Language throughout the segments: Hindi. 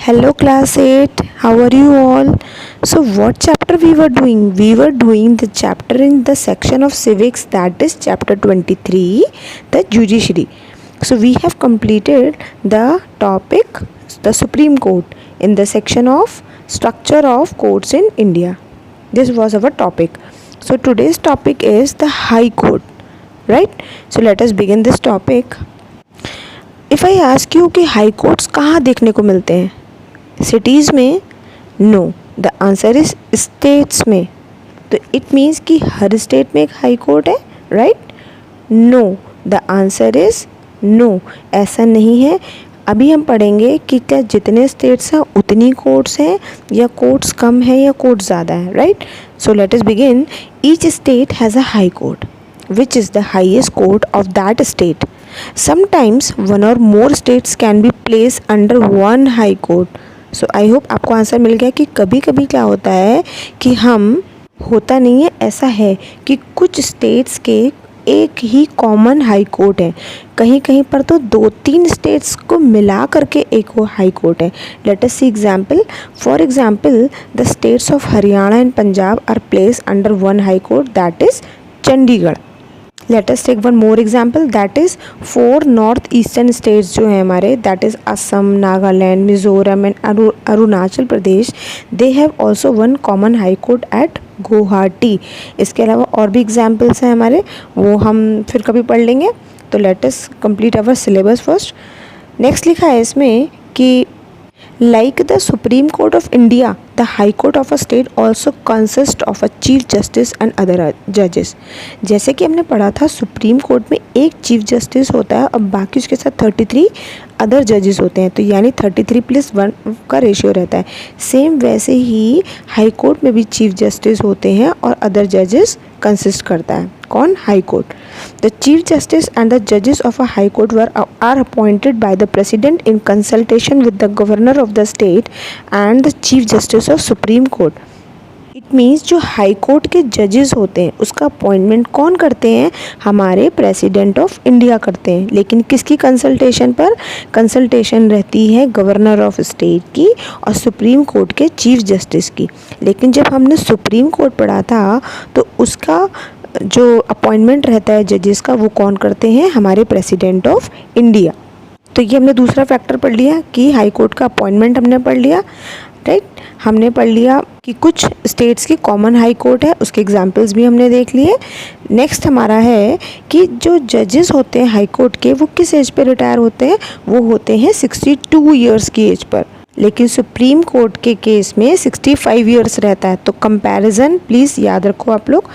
Hello class 8, how are you all? So what chapter we were doing? We were doing the chapter in the section of civics, that is chapter 23, the judiciary. So we have completed the topic the Supreme Court in the section of structure of courts in India. This was our topic. So today's topic is the High Court, right? So let us begin this topic. If I ask you कि हाई कोर्ट्स कहाँ देखने को मिलते हैं? सिटीज़ में? No, the answer is states में. तो इट मीन्स कि हर स्टेट में एक हाई कोर्ट है, right? No, the answer is no, ऐसा नहीं है. अभी हम पढ़ेंगे कि क्या जितने स्टेट्स हैं उतनी कोर्ट्स हैं या कोर्ट्स कम है या कोर्ट्स ज़्यादा है, right? So let us begin. Each state has a high court which is the highest court of that state. Sometimes one or more states can be placed under one high court. So I hope आपको आंसर मिल गया कि कभी कभी क्या होता है कि होता नहीं है, ऐसा है कि कुछ स्टेट्स के एक ही कॉमन हाई कोर्ट है, कहीं कहीं पर तो 2-3 स्टेट्स को मिला करके एक वो हाई कोर्ट है. Let us see example. For example the states of Haryana and Punjab are place under one high court, that is Chandigarh. Let us take one more example, that is 4 north eastern states जो हैं हमारे, that is Assam, Nagaland, Mizoram and Arunachal Pradesh. They have also one common high court at Guwahati. इसके अलावा और भी एग्जाम्पल्स हैं हमारे, वो हम फिर कभी पढ़ लेंगे. तो let us complete our syllabus first. Next लिखा है इसमें कि like the Supreme Court of India, the High Court of a state also consists of a Chief Justice and other judges. जैसे कि हमने पढ़ा था सुप्रीम कोर्ट में एक चीफ जस्टिस होता है और बाकी उसके साथ 33 अदर जजेस होते हैं, तो यानी 33+1 का रेशियो रहता है. सेम वैसे ही हाई कोर्ट में भी चीफ जस्टिस होते हैं और अदर जजेस कंसिस्ट करता है. कौन? High court. The chief justice and the जजेस of a high court are appointed by the president in consultation with the governor of the state and the chief justice of supreme court. It means जो हाई कोर्ट के जजेस होते हैं उसका अपॉइंटमेंट कौन करते हैं? हमारे प्रेसिडेंट ऑफ इंडिया करते हैं. लेकिन किसकी कंसल्टेशन पर? कंसल्टेशन रहती है गवर्नर ऑफ स्टेट की और सुप्रीम कोर्ट के चीफ जस्टिस की. लेकिन जब हमने सुप्रीम कोर्ट पढ़ा था तो उसका जो अपॉइंटमेंट रहता है जजेस का, वो कौन करते हैं? हमारे प्रेसिडेंट ऑफ इंडिया. तो ये हमने दूसरा फैक्टर पढ़ लिया कि हाई कोर्ट का अपॉइंटमेंट हमने पढ़ लिया, राइट? हमने पढ़ लिया कि कुछ स्टेट्स की कॉमन हाई कोर्ट है, उसके एग्जांपल्स भी हमने देख लिए. नेक्स्ट हमारा है कि जो जजेस होते हैं हाई कोर्ट के, वो किस एज पे रिटायर होते हैं? वो होते हैं 62 ईयर्स की एज पर. लेकिन सुप्रीम कोर्ट के केस में 65 ईयर्स रहता है. तो कंपैरिजन प्लीज़ याद रखो आप लोग.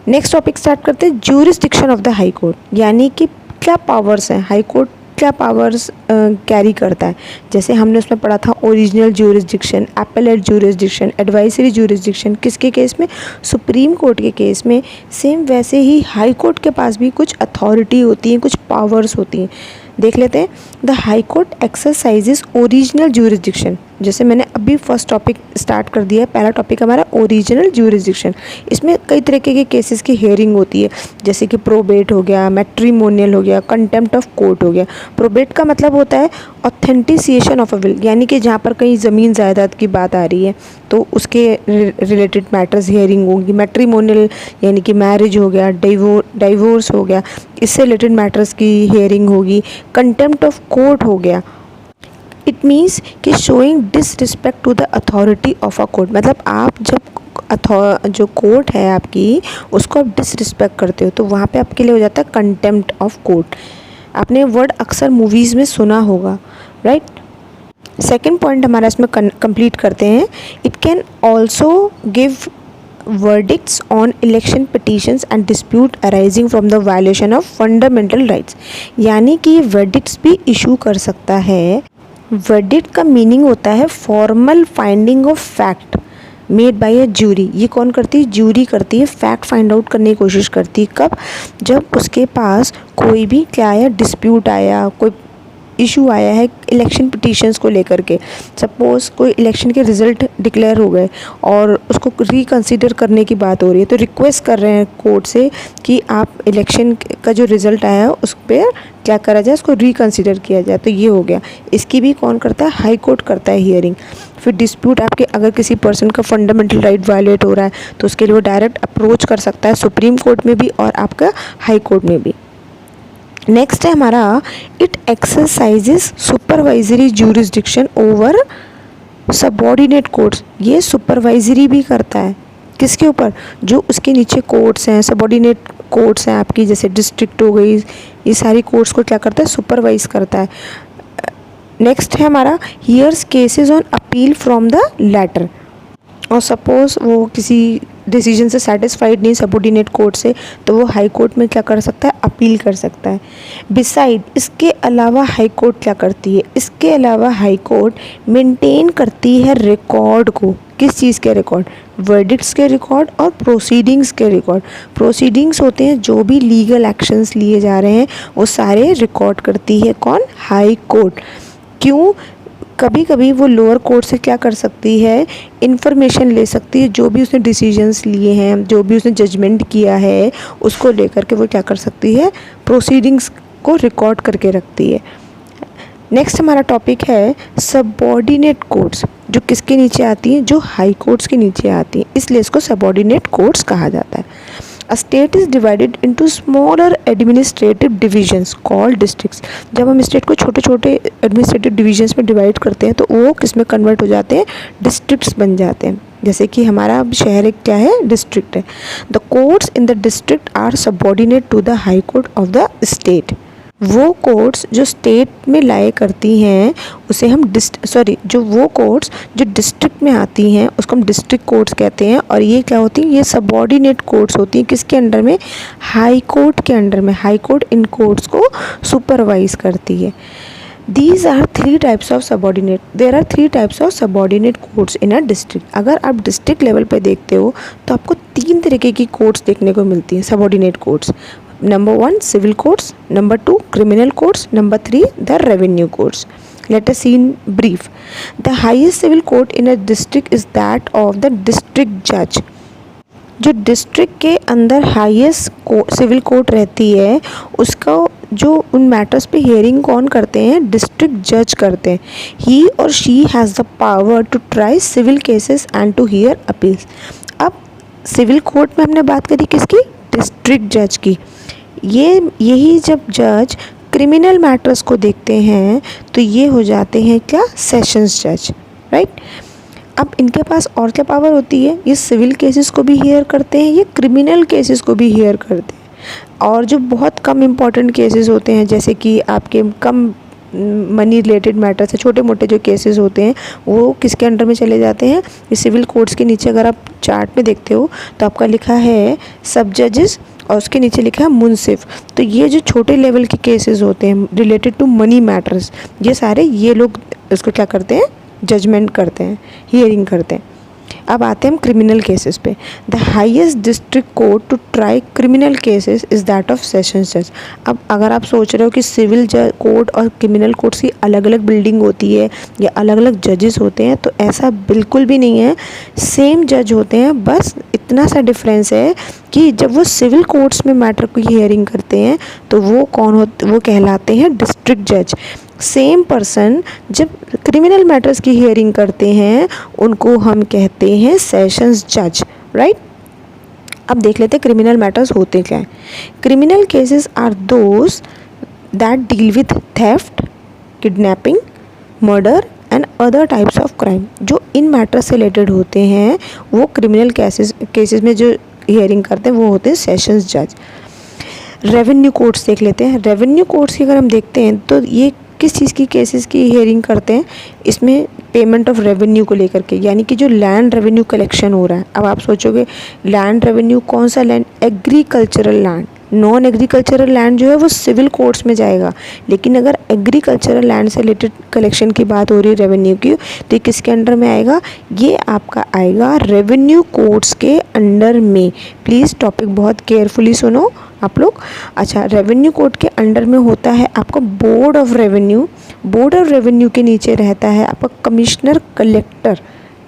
नेक्स्ट टॉपिक स्टार्ट करते हैं, jurisdiction of the high court. यानी कि क्या पावर्स हैं हाई कोर्ट, क्या पावर्स कैरी करता है. जैसे हमने उसमें पढ़ा था original jurisdiction, appellate jurisdiction, advisory jurisdiction. किसके केस में? सुप्रीम कोर्ट के केस में. सेम वैसे ही हाई कोर्ट के पास भी कुछ अथॉरिटी होती है, कुछ पावर्स होती हैं. देख लेते हैं. The high court exercises original jurisdiction. जैसे मैंने अभी फर्स्ट टॉपिक स्टार्ट कर दिया है, पहला टॉपिक हमारा ओरिजिनल ज्यूरिसडिक्शन. इसमें कई तरीके के केसेस की हियरिंग होती है, जैसे कि प्रोबेट हो गया, मैट्रिमोनियल हो गया, कंटेम्प्ट ऑफ कोर्ट हो गया. प्रोबेट का मतलब होता है ऑथेंटिसिएशन ऑफ अ विल, यानी कि जहाँ पर कहीं ज़मीन जायदाद की बात आ रही है तो उसके रिलेटेड मैटर्स हियरिंग होगी. मैट्रिमोनियल यानी कि मैरिज हो गया, डाइवोर्स हो गया, इससे रिलेटेड मैटर्स की हियरिंग होगी. कंटेम्प्ट ऑफ कोर्ट हो गया. इट मीन्स कि showing disrespect to the authority of a court. मतलब आप जब जो कोर्ट है आपकी उसको आप डिसरिस्पेक्ट करते हो तो वहाँ पे आपके लिए हो जाता है कंटेम्प्ट ऑफ कोर्ट. आपने वर्ड अक्सर मूवीज़ में सुना होगा, राइट? सेकेंड पॉइंट हमारा इसमें कंप्लीट करते हैं. It can also give verdicts on election petitions and dispute arising from the violation of fundamental rights. यानी कि verdicts भी इशू कर सकता है. verdict का मीनिंग होता है formal finding of fact made by a jury. ये कौन करती है? ज्यूरी करती है. फैक्ट फाइंड आउट करने की कोशिश करती है. कब? जब उसके पास कोई भी क्या आया, डिस्प्यूट आया, कोई इशू आया है इलेक्शन पिटीशंस को लेकर के, सपोज़ कोई इलेक्शन के रिज़ल्ट डिक्लेयर हो गए और उसको रिकंसीडर करने की बात हो रही है, तो रिक्वेस्ट कर रहे हैं कोर्ट से कि आप इलेक्शन का जो रिज़ल्ट आया है उस पर क्या करा जाए, उसको रिकंसीडर किया जाए। तो ये हो गया, इसकी भी कौन करता है, हाई कोर्ट करता है हियरिंग। फिर डिस्प्यूट आपके अगर किसी पर्सन का फंडामेंटल राइट वायलेट हो रहा है तो उसके लिए वो डायरेक्ट अप्रोच कर सकता है सुप्रीम कोर्ट में भी और आपका हाई कोर्ट में भी। नेक्स्ट है हमारा, it exercises supervisory jurisdiction over subordinate courts. ये सुपरवाइजरी भी करता है किसके ऊपर, जो उसके नीचे कोर्ट्स हैं, सबऑर्डिनेट कोर्ट्स हैं आपकी, जैसे डिस्ट्रिक्ट हो गई, ये सारी कोर्ट्स को क्या करता है, सुपरवाइज करता है। नेक्स्ट है हमारा, hears cases on appeal from the latter. और सपोज़ वो किसी डिसीजन से सेटिस्फाइड नहीं सबऑर्डिनेट कोर्ट से, तो वो हाई कोर्ट में क्या कर सकता है, अपील कर सकता है। बिसाइड, इसके अलावा हाई कोर्ट क्या करती है, इसके अलावा हाई कोर्ट मेंटेन करती है रिकॉर्ड को। किस चीज़ के रिकॉर्ड, वर्डिक्ट्स के रिकॉर्ड और प्रोसीडिंग्स के रिकॉर्ड। प्रोसीडिंग्स होते हैं जो भी लीगल एक्शंस लिए जा रहे हैं वो सारे रिकॉर्ड करती है कौन, हाई कोर्ट। क्यों, कभी कभी वो लोअर कोर्ट से क्या कर सकती है, इन्फॉर्मेशन ले सकती है, जो भी उसने डिसीजंस लिए हैं, जो भी उसने जजमेंट किया है उसको लेकर के वो क्या कर सकती है, प्रोसीडिंग्स को रिकॉर्ड करके रखती है। नेक्स्ट हमारा टॉपिक है सबऑर्डिनेट कोर्ट्स, जो किसके नीचे आती हैं, जो हाई कोर्ट्स के नीचे आती हैं, इसलिए इसको सबऑर्डिनेट कोर्ट्स कहा जाता है। A state is divided into smaller administrative divisions called districts। जब हम स्टेट को छोटे छोटे एडमिनिस्ट्रेटिव डिविजन्स में डिवाइड करते हैं तो वो किस में कन्वर्ट हो जाते हैं, डिस्ट्रिक्ट्स बन जाते हैं। जैसे कि हमारा शहर एक क्या है, डिस्ट्रिक्ट है। The courts in the district are subordinate to the high court of the state. वो कोर्ट्स जो स्टेट में लाए करती हैं उसे हम जो वो कोर्ट्स जो डिस्ट्रिक्ट में आती हैं उसको हम डिस्ट्रिक्ट कोर्ट्स कहते हैं। और ये क्या होती हैं, ये सबऑर्डिनेट कोर्ट्स होती हैं किसके अंडर में, हाई कोर्ट के अंडर में। हाई कोर्ट इन कोर्ट्स को सुपरवाइज करती है। These are three types of subordinate. There are three types of subordinate courts in a district. अगर आप डिस्ट्रिक्ट लेवल पे देखते हो तो आपको तीन तरीके की कोर्ट्स देखने को मिलती हैं, subordinate courts. Number 1 civil courts, number 2 criminal courts, number 3 the revenue courts. Let us see in brief. The highest civil court in a district is that of the district judge. जो डिस्ट्रिक्ट के अंदर हाईएस्ट सिविल कोर्ट रहती है उसका जो उन मैटर्स पे हियरिंग कौन करते हैं, डिस्ट्रिक्ट जज करते हैं। ही और she has the power to try civil cases and to hear appeals. अब सिविल कोर्ट में हमने बात करी किसकी, डिस्ट्रिक्ट जज की। यही जब जज क्रिमिनल मैटर्स को देखते हैं तो ये हो जाते हैं क्या, सेशंस जज, राइट। अब इनके पास और क्या पावर होती है, ये सिविल केसेस को भी हियर करते हैं, ये क्रिमिनल केसेस को भी हियर करते हैं। और जो बहुत कम इम्पॉर्टेंट केसेस होते हैं, जैसे कि आपके कम मनी रिलेटेड मैटर्स है, छोटे मोटे जो केसेस होते हैं वो किसके अंडर में चले जाते हैं, ये सिविल कोर्ट्स के नीचे। अगर आप चार्ट में देखते हो तो आपका लिखा है सब जजेस और उसके नीचे लिखा है मुंसिफ। तो ये जो छोटे लेवल के केसेस होते हैं रिलेटेड टू मनी मैटर्स, ये सारे ये लोग इसको क्या करते हैं, जजमेंट करते हैं, हियरिंग करते हैं। अब आते हैं हम क्रिमिनल केसेस पे। The highest district court to try criminal cases is that of sessions जज। अब अगर आप सोच रहे हो कि सिविल कोर्ट और क्रिमिनल कोर्ट्स की अलग अलग बिल्डिंग होती है या अलग अलग जजेस होते हैं, तो ऐसा बिल्कुल भी नहीं है, सेम जज होते हैं। बस इतना सा डिफरेंस है कि जब वो सिविल कोर्ट्स में मैटर की हियरिंग करते हैं तो वो वो कहलाते हैं डिस्ट्रिक्ट जज। सेम पर्सन जब क्रिमिनल मैटर्स की हियरिंग करते हैं उनको हम कहते हैं सेशंस जज, राइट। अब देख लेते हैं क्रिमिनल मैटर्स होते क्या हैं। Criminal cases are those that deal with theft, kidnapping, murder and other types of crime. जो इन मैटर्स से रिलेटेड होते हैं वो क्रिमिनल केसेस में जो हियरिंग करते हैं वो होते हैं सेशंस जज। रेवेन्यू कोर्ट्स देख लेते हैं। रेवेन्यू कोर्ट्स की अगर हम देखते हैं तो ये किस चीज़ की केसेस की हियरिंग करते हैं, इसमें पेमेंट ऑफ रेवेन्यू को लेकर के, यानी कि जो लैंड रेवेन्यू कलेक्शन हो रहा है। अब आप सोचोगे लैंड रेवेन्यू कौन सा land, agricultural land, non agricultural land जो है वो सिविल कोर्ट्स में जाएगा, लेकिन अगर एग्रीकल्चरल लैंड से रिलेटेड कलेक्शन की बात हो रही है रेवेन्यू की, तो ये किसके अंडर में आएगा? ये आपका आएगा रेवेन्यू कोर्ट्स के अंडर में। प्लीज़ टॉपिक बहुत केयरफुली सुनो आप लोग। अच्छा, रेवेन्यू कोर्ट के अंडर में होता है आपका board of revenue. Board of revenue के नीचे रहता है आपका कमिश्नर कलेक्टर,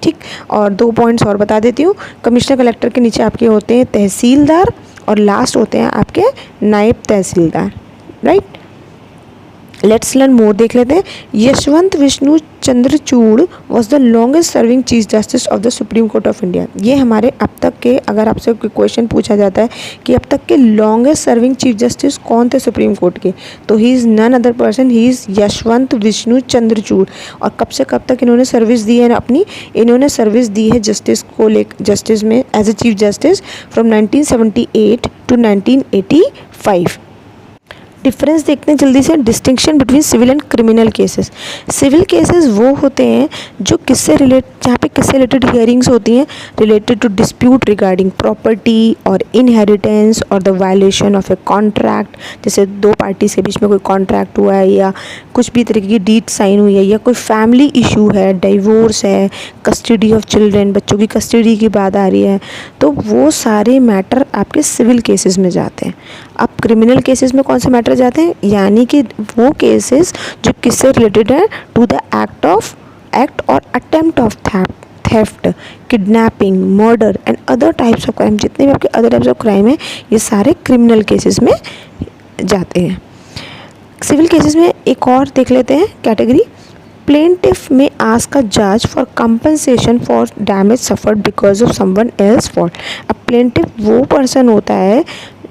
ठीक। और 2 पॉइंट्स और बता देती हूँ। कमिश्नर कलेक्टर के नीचे आपके होते हैं तहसीलदार, और लास्ट होते हैं आपके नायब तहसीलदार, राइट। लेट्स लर्न मोर देख लेते हैं। Yashwant Vishnu Chandrachud was the longest serving chief justice of the supreme court of India. ये हमारे अब तक के, अगर आपसे कोई क्वेश्चन पूछा जाता है कि अब तक के लॉन्गेस्ट सर्विंग चीफ जस्टिस कौन थे सुप्रीम कोर्ट के, तो he is none other person, he is Yashwant Vishnu Chandrachud. और कब से कब तक इन्होंने सर्विस दी है अपनी? इन्होंने सर्विस दी है जस्टिस को जस्टिस में as a chief justice from 1978 to 1985। Difference देखते हैं जल्दी से। Distinction between civil and criminal cases. Civil cases वो होते हैं जो जहाँ पे किससे रिलेटेड हियरिंग्स होती हैं, related to dispute regarding property और इनहेरिटेंस और the violation of a contract. जैसे 2 पार्टीज के बीच में कोई कॉन्ट्रैक्ट हुआ है, या कुछ भी तरीके की डीड साइन हुई है, या कोई फैमिली इशू है, डिवोर्स है, कस्टडी ऑफ चिल्ड्रन, बच्चों की कस्टडी की बात आ रही है, तो वो सारे मैटर आपके सिविल केसेस में जाते हैं। अब क्रिमिनल केसेस में कौन से मैटर जाते हैं? यानी कि वो केसेस जो किससे रिलेटेड है? टू द एक्ट और attempt of theft, kidnapping, murder and other types of crime. जितने भी आपके अदर टाइप्स ऑफ क्राइम है, ये सारे क्रिमिनल केसेस में जाते हैं। सिविल केसेस में एक और देख लेते हैं कैटेगरी। प्लेंटिफ में आस्क अ जज for compensation for damage suffered because of someone else fault. अब प्लेंटिफ वो पर्सन होता है,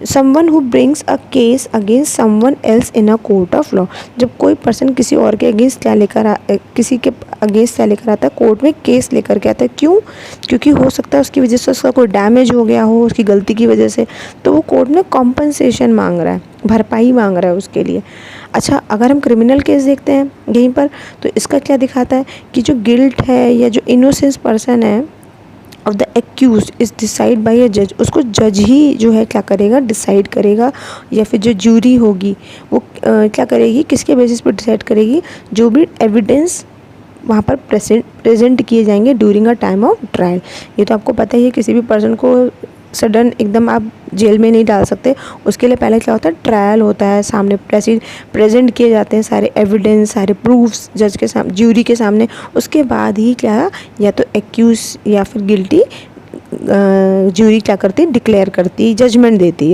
someone who brings a case against someone else in a court of law। जब कोई पर्सन किसी और के अगेंस्ट क्या किसी के अगेंस्ट क्या लेकर आता है? कोर्ट में केस लेकर के आता है। क्यों? क्योंकि हो सकता है उसकी वजह से उसका कोई डैमेज हो गया हो, उसकी गलती की वजह से, तो वो कोर्ट में कॉम्पनसेशन मांग रहा है, भरपाई मांग रहा है उसके लिए। अच्छा, अगर हम क्रिमिनल केस देखते हैं यहीं पर, तो इसका क्या दिखाता है कि जो गिल्ट है या जो इनोसेंस पर्सन है of the accuse is decide by a जज। उसको जज ही जो है क्या करेगा? डिसाइड करेगा, या फिर जो जूरी होगी वो क्या करेगी? किसके बेसिस पर डिसाइड करेगी? जो भी एविडेंस वहाँ पर प्रेजेंट किए जाएंगे during a time of trial. ये तो आपको पता ही है, किसी भी पर्सन को सडन एकदम आप जेल में नहीं डाल सकते। उसके लिए पहले क्या होता है? ट्रायल होता है, सामने प्रेजेंट किए जाते हैं सारे एविडेंस, सारे प्रूफ्स जज के सामने, ज्यूरी के सामने। उसके बाद ही क्या, या तो एक्यूज या फिर गिल्टी ज्यूरी क्या करती है? डिक्लेयर करती है, जजमेंट देती है।